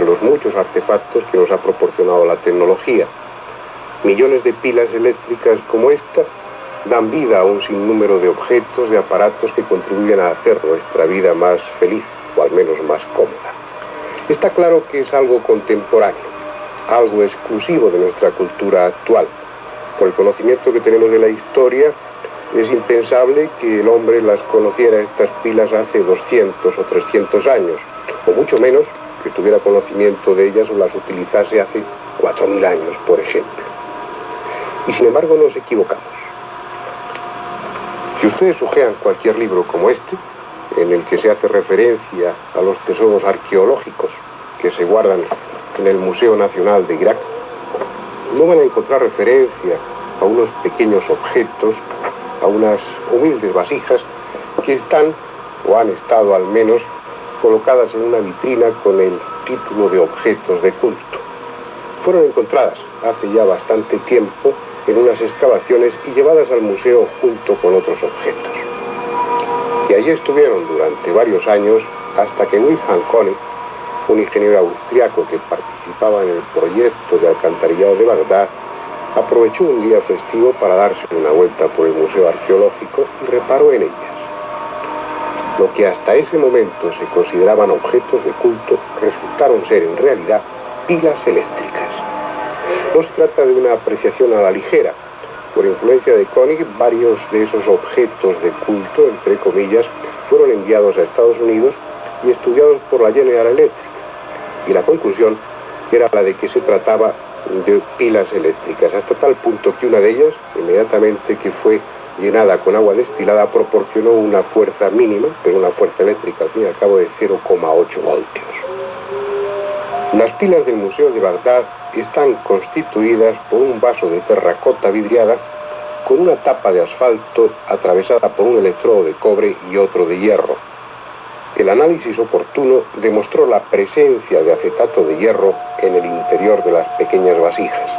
los muchos artefactos que nos ha proporcionado la tecnología. Millones de pilas eléctricas como esta dan vida a un sinnúmero de objetos, de aparatos que contribuyen a hacer nuestra vida más feliz, o al menos más cómoda. Está claro que es algo contemporáneo, algo exclusivo de nuestra cultura actual. Por el conocimiento que tenemos de la historia, es impensable que el hombre las conociera estas pilas hace 200 o 300 años, o mucho menos que tuviera conocimiento de ellas o las utilizase hace 4000 años, por ejemplo. Y sin embargo nos equivocamos. Si ustedes hojean cualquier libro como este, en el que se hace referencia a los tesoros arqueológicos que se guardan en el Museo Nacional de Irak, no van a encontrar referencia a unos pequeños objetos, a unas humildes vasijas que están, o han estado al menos, colocadas en una vitrina con el título de objetos de culto. Fueron encontradas hace ya bastante tiempo en unas excavaciones y llevadas al museo junto con otros objetos. Y allí estuvieron durante varios años hasta que Wilhelm König, un ingeniero austriaco que participaba en el proyecto de alcantarillado de Bagdad, aprovechó un día festivo para darse una vuelta por el museo arqueológico y reparó en ellas. Lo que hasta ese momento se consideraban objetos de culto resultaron ser en realidad pilas eléctricas. No se trata de una apreciación a la ligera. Por influencia de König, varios de esos objetos de culto, entre comillas, fueron enviados a Estados Unidos y estudiados por la General Electric. Y la conclusión era la de que se trataba de pilas eléctricas, hasta tal punto que una de ellas, inmediatamente que fue llenada con agua destilada, proporcionó una fuerza mínima, pero una fuerza eléctrica al fin y al cabo de 0,8 voltios. Las pilas del Museo de Bagdad están constituidas por un vaso de terracota vidriada con una tapa de asfalto atravesada por un electrodo de cobre y otro de hierro. El análisis oportuno demostró la presencia de acetato de hierro en el interior de las pequeñas vasijas.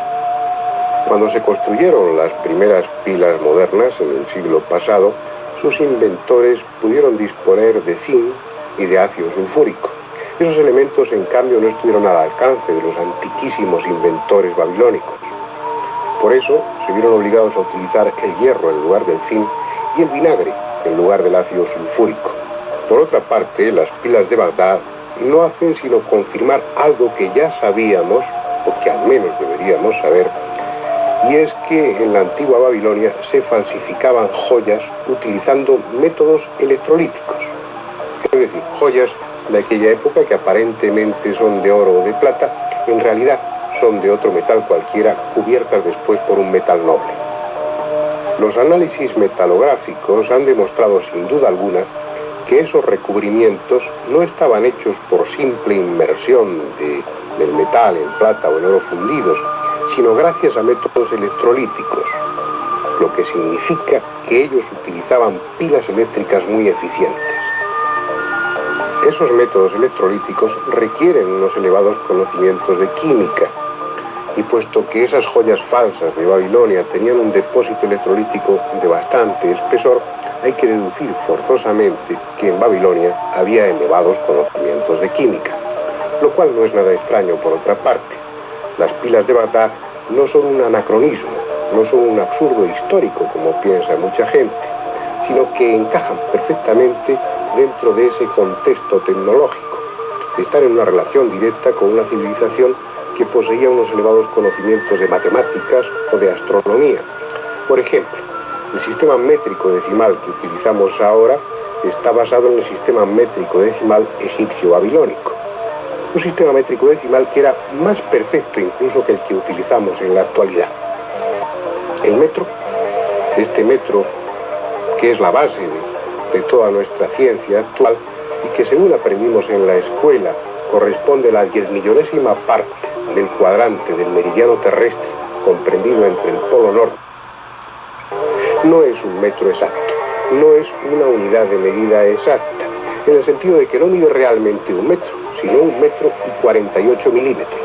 Cuando se construyeron las primeras pilas modernas en el siglo pasado, sus inventores pudieron disponer de zinc y de ácido sulfúrico. Esos elementos, en cambio, no estuvieron al alcance de los antiquísimos inventores babilónicos. Por eso, se vieron obligados a utilizar el hierro en lugar del zinc y el vinagre en lugar del ácido sulfúrico. Por otra parte, las pilas de Bagdad no hacen sino confirmar algo que ya sabíamos, o que al menos deberíamos saber, y es que en la antigua Babilonia se falsificaban joyas utilizando métodos electrolíticos. Es decir, joyas de aquella época que aparentemente son de oro o de plata, en realidad son de otro metal cualquiera, cubiertas después por un metal noble. Los análisis metalográficos han demostrado sin duda alguna que esos recubrimientos no estaban hechos por simple inmersión del metal en plata o en oro fundidos, sino gracias a métodos electrolíticos, lo que significa que ellos utilizaban pilas eléctricas muy eficientes. Esos métodos electrolíticos requieren unos elevados conocimientos de química, y puesto que esas joyas falsas de Babilonia tenían un depósito electrolítico de bastante espesor, hay que deducir forzosamente que en Babilonia había elevados conocimientos de química, lo cual no es nada extraño por otra parte. Las pilas de Bagdad no son un anacronismo, no son un absurdo histórico como piensa mucha gente, sino que encajan perfectamente dentro de ese contexto tecnológico. Están en una relación directa con una civilización que poseía unos elevados conocimientos de matemáticas o de astronomía. Por ejemplo, el sistema métrico decimal que utilizamos ahora está basado en el sistema métrico decimal egipcio-babilónico. Un sistema métrico decimal que era más perfecto incluso que el que utilizamos en la actualidad. El metro, este metro que es la base de toda nuestra ciencia actual y que según aprendimos en la escuela corresponde a la 10.000.000ª parte del cuadrante del meridiano terrestre comprendido entre el polo norte, no es un metro exacto, no es una unidad de medida exacta, en el sentido de que no mide realmente un metro, sino 1 metro y 48 milímetros.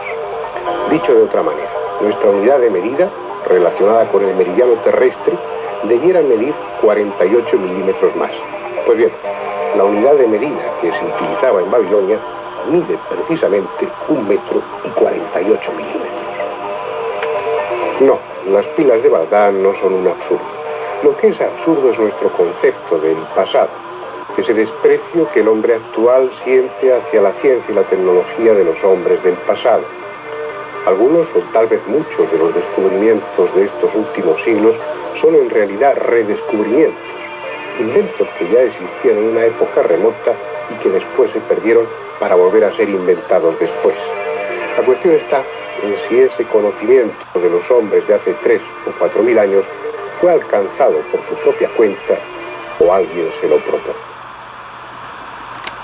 Dicho de otra manera, nuestra unidad de medida, relacionada con el meridiano terrestre, debiera medir 48 milímetros más. Pues bien, la unidad de medida que se utilizaba en Babilonia mide precisamente 1,48 m. No, las pilas de Valdán no son un absurdo. Lo que es absurdo es nuestro concepto del pasado, ese desprecio que el hombre actual siente hacia la ciencia y la tecnología de los hombres del pasado. Algunos, o tal vez muchos, de los descubrimientos de estos últimos siglos son en realidad redescubrimientos, inventos que ya existían en una época remota y que después se perdieron para volver a ser inventados después. La cuestión está en si ese conocimiento de los hombres de hace 3 o 4.000 años fue alcanzado por su propia cuenta o alguien se lo proporcionó.